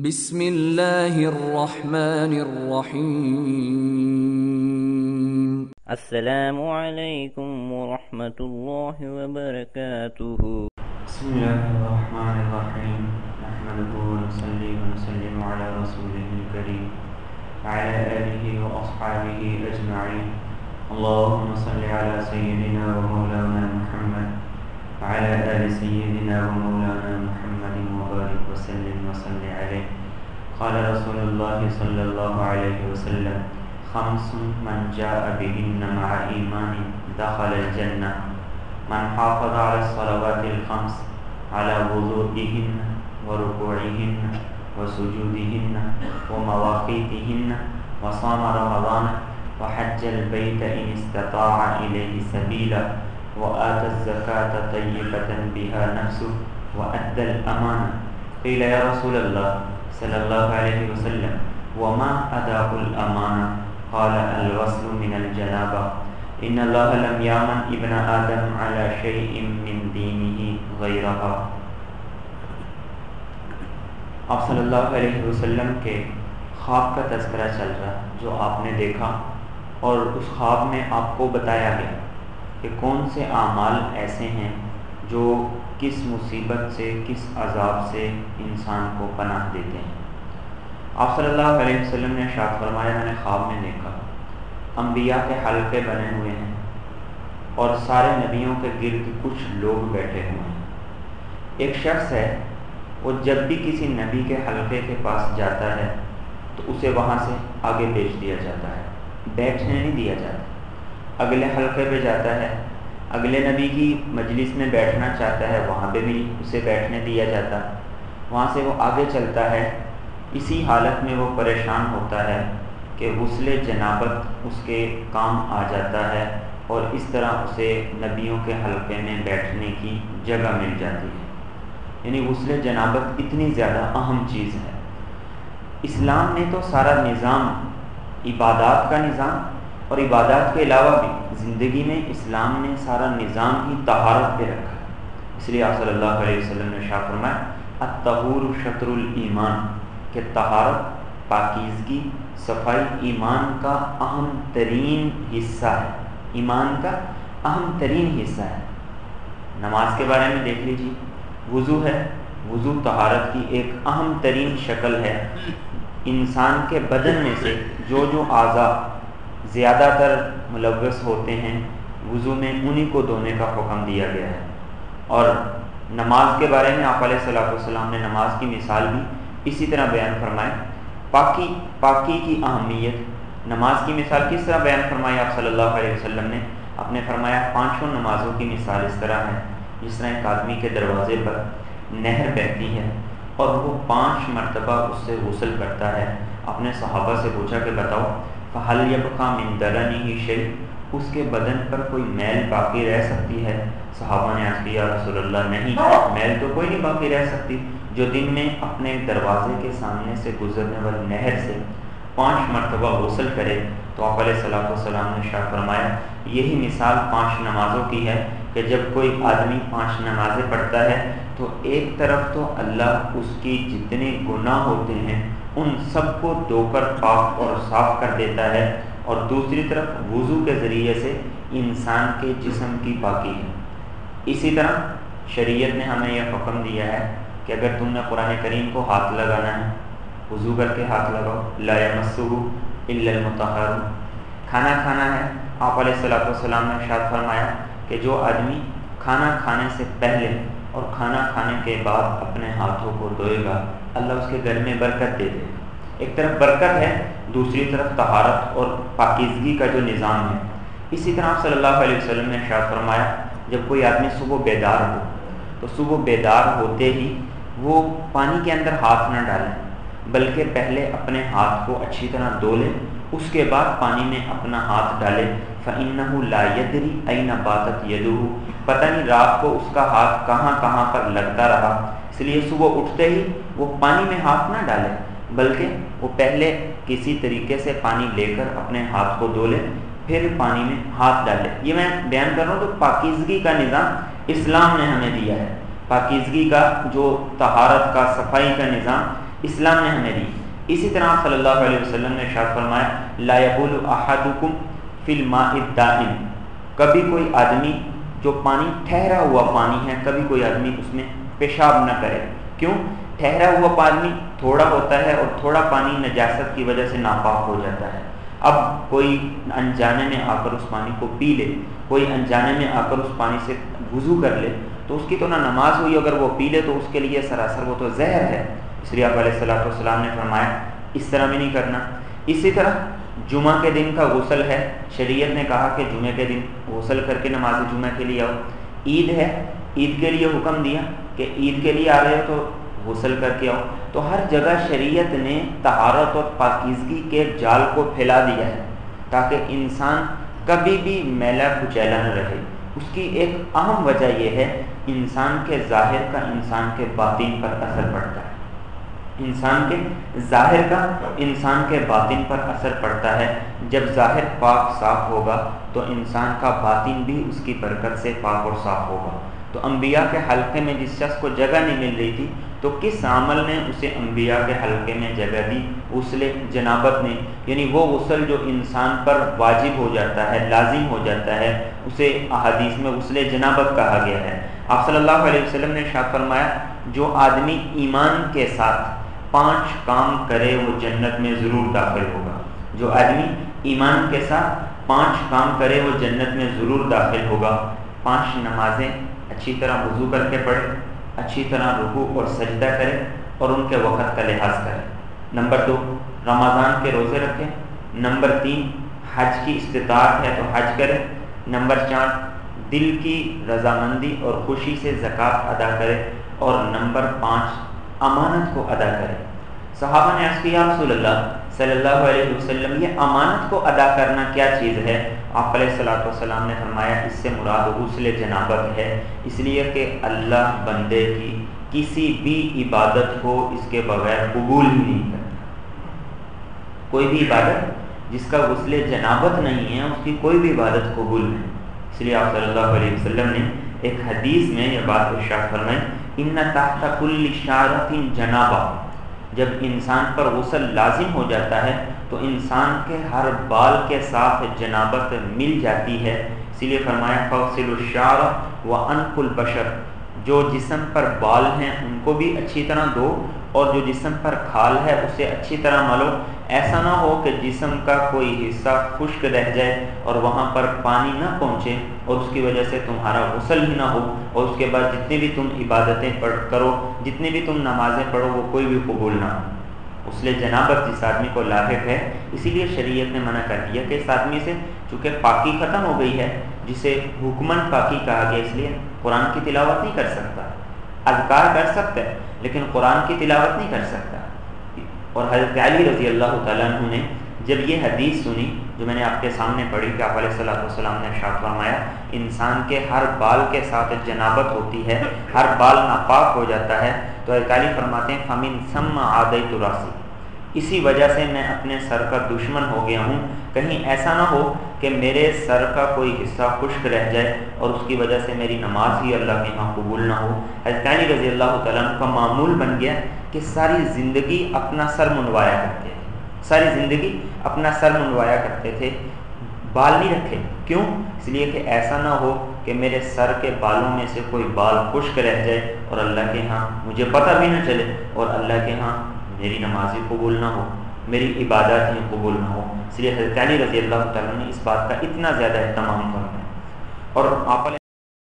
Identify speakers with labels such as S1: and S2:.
S1: بسم اللہ الرحمن الرحیم۔
S2: السلام علیکم ورحمۃ اللہ وبرکاتہ۔
S3: بسم اللہ الرحمن الرحیم، نحمده ونصلی ونسلم علی رسوله الکریم وعلی آلہ واصحابہ اجمعین۔ اللہم صل علی سیدنا ومولانا محمد وعلی آل سیدنا ومولانا محمد وبارک وسلم وصلی علیہ۔ قال رسول اللہ صلی اللہ علیہ وسلم: خمس من جاء بهن مع ایمان دخل الجنہ: من حافظ على الصلوات الخمس على وضوئهن وركوعهن وسجودهن ومواقيتهن وصام رمضان وحج البيت إن استطاع إليه سبيلا وآتى الزكاة طيبة بها نفسه وأدى الأمانة. قيل يا رسول الله صلى الله عليه وسلم: وما أداء الأمانة؟ قال: الغسل من الجنابة. ان اللہ لم یامن ابن آدم علی شیء من دینہ غیرہا۔ آپ صلی اللہ علیہ وسلم کے خواب کا تذکرہ چل رہا جو آپ نے دیکھا، اور اس خواب میں آپ کو بتایا گیا کہ کون سے اعمال ایسے ہیں جو کس مصیبت سے، کس عذاب سے انسان کو پناہ دیتے ہیں۔ آپ صلی اللہ علیہ وسلم نے ارشاد فرمایا: میں نے خواب میں دیکھا انبیاء کے حلقے بنے ہوئے ہیں اور سارے نبیوں کے گرد کچھ لوگ بیٹھے ہوئے ہیں۔ ایک شخص ہے، وہ جب بھی کسی نبی کے حلقے کے پاس جاتا ہے تو اسے وہاں سے آگے بھیج دیا جاتا ہے، بیٹھنے نہیں دیا جاتا۔ اگلے حلقے پہ جاتا ہے، اگلے نبی کی مجلس میں بیٹھنا چاہتا ہے، وہاں پہ بھی اسے بیٹھنے دیا جاتا، وہاں سے وہ آگے چلتا ہے۔ اسی حالت میں وہ پریشان ہوتا ہے کہ غسل جنابت اس کے کام آ جاتا ہے، اور اس طرح اسے نبیوں کے حلقے میں بیٹھنے کی جگہ مل جاتی ہے۔ یعنی غسل جنابت اتنی زیادہ اہم چیز ہے۔ اسلام نے تو سارا نظام، عبادات کا نظام، اور عبادات کے علاوہ بھی زندگی میں اسلام نے سارا نظام ہی طہارت پہ رکھا ہے۔ اس لیے آپ صلی اللہ علیہ وسلم نے ارشاد فرمایا: الطہور شطر الایمان، کہ طہارت، پاکیزگی، صفائی ایمان کا اہم ترین حصہ ہے، ایمان کا اہم ترین حصہ ہے۔ نماز کے بارے میں دیکھ لیجیے، وضو ہے، وضو طہارت کی ایک اہم ترین شکل ہے۔ انسان کے بدن میں سے جو اعضاء زیادہ تر ملوث ہوتے ہیں وضو میں، انہی کو دھونے کا حکم دیا گیا ہے۔ اور نماز کے بارے میں آپ علیہ الصلوۃ والسلام نے نماز کی مثال بھی اسی طرح بیان فرمائی۔ پاکی کی اہمیت، نماز کی مثال کس طرح بیان فرمائی آپ صلی اللہ علیہ وسلم نے؟ آپ نے فرمایا پانچوں نمازوں کی مثال اس طرح ہے جس طرح ایک آدمی کے دروازے پر نہر بہتی ہے اور وہ 5 مرتبہ اس سے غسل کرتا ہے۔ اپنے صحابہ سے پوچھا کہ بتاؤ فَهَلْ يَبْقَى مِنْ دَرَنِهِ شَيْءٌ، اس کے بدن پر کوئی میل باقی رہ سکتی ہے؟ صحابہ نے عرض کیا: یا رسول اللہ نہیں، میل تو کوئی نہیں باقی رہ سکتی۔ جو دن میں اپنے دروازے کے سامنے سے گزرنے والی نہر سے 5 مرتبہ غسل کرے، تو آپ علیہ الصلوۃ والسلام نے ارشاد فرمایا یہی مثال 5 نمازوں کی ہے کہ جب کوئی آدمی 5 نمازیں پڑھتا ہے تو ایک طرف تو اللہ اس کی جتنے گناہ ہوتے ہیں ان سب کو دھو کر پاک اور صاف کر دیتا ہے، اور دوسری طرف وضو کے ذریعے سے انسان کے جسم کی پاکی ہے۔ اسی طرح شریعت نے ہمیں یہ حکم دیا ہے کہ اگر تم نے قرآن کریم کو ہاتھ لگانا ہے، وضو کر کے ہاتھ لگاؤ، لا یمسہ الا المطہرون۔ کھانا کھانا ہے، آپ علیہ الصلوۃ والسلام نے ارشاد فرمایا کہ جو آدمی کھانا کھانے سے پہلے اور کھانا کھانے کے بعد اپنے ہاتھوں کو دھوئے گا، اللہ اس کے گھر میں برکت دے دے گا۔ ایک طرف برکت ہے، دوسری طرف طہارت اور پاکیزگی کا جو نظام ہے۔ اسی طرح صلی اللہ علیہ وسلم نے ارشاد فرمایا جب کوئی آدمی صبح بیدار ہو تو صبح بیدار ہوتے ہی وہ پانی کے اندر ہاتھ نہ ڈالیں، بلکہ پہلے اپنے ہاتھ کو اچھی طرح دھو لے، اس کے بعد پانی میں اپنا ہاتھ ڈالے۔ فَإِنَّهُ لَا يَدْرِي أَيْنَ بَاتَتْ يَدُهُ، پتہ نہیں رات کو اس کا ہاتھ کہاں کہاں پر لگتا رہا۔ اس لیے صبح اٹھتے ہی وہ پانی میں ہاتھ نہ ڈالے، بلکہ وہ پہلے کسی طریقے سے پانی لے کر اپنے ہاتھ کو دھو لے، پھر پانی میں ہاتھ ڈالے۔ یہ میں بیان کر رہا ہوں تو پاکیزگی کا نظام اسلام نے ہمیں دیا ہے۔ پاکیزگی کا جو طہارت کا، صفائی کا نظام اسلام نے ہمیں دی۔ اسی طرح آپ صلی اللہ علیہ وسلم نے ارشاد فرمایا لا یبول احدکم فی الماء الدائم، کبھی کوئی آدمی جو پانی ٹھہرا ہوا پانی ہے، کبھی کوئی آدمی اس میں پیشاب نہ کرے۔ کیوں؟ ٹھہرا ہوا پانی تھوڑا ہوتا ہے اور تھوڑا پانی نجاست کی وجہ سے ناپاک ہو جاتا ہے۔ اب کوئی انجانے میں آ کر اس پانی کو پی لے، کوئی انجانے میں آ کر اس پانی سے وضو کر لے تو اس کی تو نہ نماز ہوئی، اگر وہ پی لے تو اس کے لیے سراسر وہ تو زہر ہے۔ اس لیے آپ علیہ الصلوۃ والسلام نے فرمایا اس طرح بھی نہیں کرنا۔ اسی طرح جمعہ کے دن کا غسل ہے، شریعت نے کہا کہ جمعہ کے دن غسل کر کے نماز جمعہ کے لیے آؤ۔ عید ہے، عید کے لیے حکم دیا کہ عید کے لیے آ رہے ہو تو غسل کر کے آؤ۔ تو ہر جگہ شریعت نے طہارت اور پاکیزگی کے جال کو پھیلا دیا ہے تاکہ انسان کبھی بھی میلا کچیلا نہ رہے۔ اس کی ایک اہم وجہ یہ ہے انسان کے ظاہر کا انسان کے باطن پر اثر پڑتا ہے، انسان کے ظاہر کا انسان کے باطن پر اثر پڑتا ہے۔ جب ظاہر پاک صاف ہوگا تو انسان کا باطن بھی اس کی برکت سے پاک اور صاف ہوگا۔ تو انبیاء کے حلقے میں جس شخص کو جگہ نہیں مل رہی تھی تو کس عمل نے اسے انبیاء کے حلقے میں جگہ دی؟ غسل جنابت نے، یعنی وہ غسل جو انسان پر واجب ہو جاتا ہے، لازم ہو جاتا ہے، اسے احادیث میں غسل جنابت کہا گیا ہے۔ آپ صلی اللہ علیہ وسلم نے ارشاد فرمایا جو آدمی ایمان کے ساتھ 5 کام کرے وہ جنت میں ضرور داخل ہوگا۔ جو آدمی ایمان کے ساتھ 5 کام کرے وہ جنت میں ضرور داخل ہوگا۔ 5 نمازیں اچھی طرح وضو کر کے پڑھے، اچھی طرح رکوع اور سجدہ کرے اور ان کے وقت کا لحاظ کرے۔ نمبر 2 رمضان کے روزے رکھے۔ نمبر 3 حج کی استطاعت ہے تو حج کرے۔ نمبر 4 دل کی رضامندی اور خوشی سے زکوٰۃ ادا کرے۔ اور نمبر 5 امانت کو ادا کرے۔ صحابہ نے عرض کیا رسول اللہ صلی اللہ علیہ وسلم یہ امانت کو ادا کرنا کیا چیز ہے؟ آپ علیہ الصلوۃ والسلام نے فرمایا اس سے مراد غسل جنابت ہے، اس لیے کہ اللہ بندے کی کسی بھی عبادت کو اس کے بغیر قبول ہی نہیں کرتا۔ کوئی بھی عبادت جس کا غسل جنابت نہیں ہے اس کی کوئی بھی عبادت قبول نہیں۔ اس لیے آپ صلی اللہ علیہ وسلم نے ایک حدیث میں یہ بات ارشاد فرمائی ان تحت کل شعرۃ جنابہ، جب انسان پر غسل لازم ہو جاتا ہے تو انسان کے ہر بال کے ساتھ جنابت مل جاتی ہے۔ اسی لیے فرمایا فاغسلوا الشعر وانقوا البشر، جو جسم پر بال ہیں ان کو بھی اچھی طرح دھو اور جو جسم پر کھال ہے اسے اچھی طرح ملو۔ ایسا نہ ہو کہ جسم کا کوئی حصہ خشک رہ جائے اور وہاں پر پانی نہ پہنچے اور اس کی وجہ سے تمہارا غسل ہی نہ ہو، اور اس کے بعد جتنی بھی تم عبادتیں کرو، جتنی بھی تم نمازیں پڑھو وہ کوئی بھی قبول نہ ہو۔ غسل جنابت جس آدمی کو لاحق ہے، اسی لیے شریعت نے منع کر دیا کہ اس آدمی سے چونکہ پاکی ختم ہو گئی ہے، جسے حکمن پاکی کہا گیا، اس لیے قرآن کی تلاوت نہیں کر سکتا، اذکار کر سکتا ہے لیکن قرآن کی تلاوت نہیں کر سکتا۔ اور حضرت علی رضی اللہ تعالیٰ عنہ نے جب یہ حدیث سنی جو میں نے آپ کے سامنے پڑھی کہ آپ علیہ الصلوۃ والسلام نے ارشاد فرمایا انسان کے ہر بال کے ساتھ جنابت ہوتی ہے، ہر بال ناپاک ہو جاتا ہے، تو حضرت علی فرماتے ہیں فَمِن ثَمَّ عَادَيْتُ رَأْسِي، اسی وجہ سے میں اپنے سر کا دشمن ہو گیا ہوں، کہیں ایسا نہ ہو کہ میرے سر کا کوئی حصہ خشک رہ جائے اور اس کی وجہ سے میری نماز ہی اللہ کے ہاں قبول نہ ہو۔ حضرت علی رضی اللہ تعالیٰ عنہ کا معمول بن گیا کہ ساری زندگی اپنا سر منڈوایا کرتے تھے، ساری زندگی اپنا سر منڈوایا کرتے تھے، بال نہیں رکھے۔ کیوں؟ اس لیے کہ ایسا نہ ہو کہ میرے سر کے بالوں میں سے کوئی بال خشک رہ جائے اور اللہ کے ہاں مجھے پتہ بھی نہ چلے اور اللہ کے ہاں میری نماز ہی قبول نہ ہو، میری عبادات ہی قبول نہ ہو۔ اس لیے حضرت علی رضی اللہ تعالیٰ نے اس بات کا اتنا زیادہ اہتمام کرنا ہے۔ اور آپ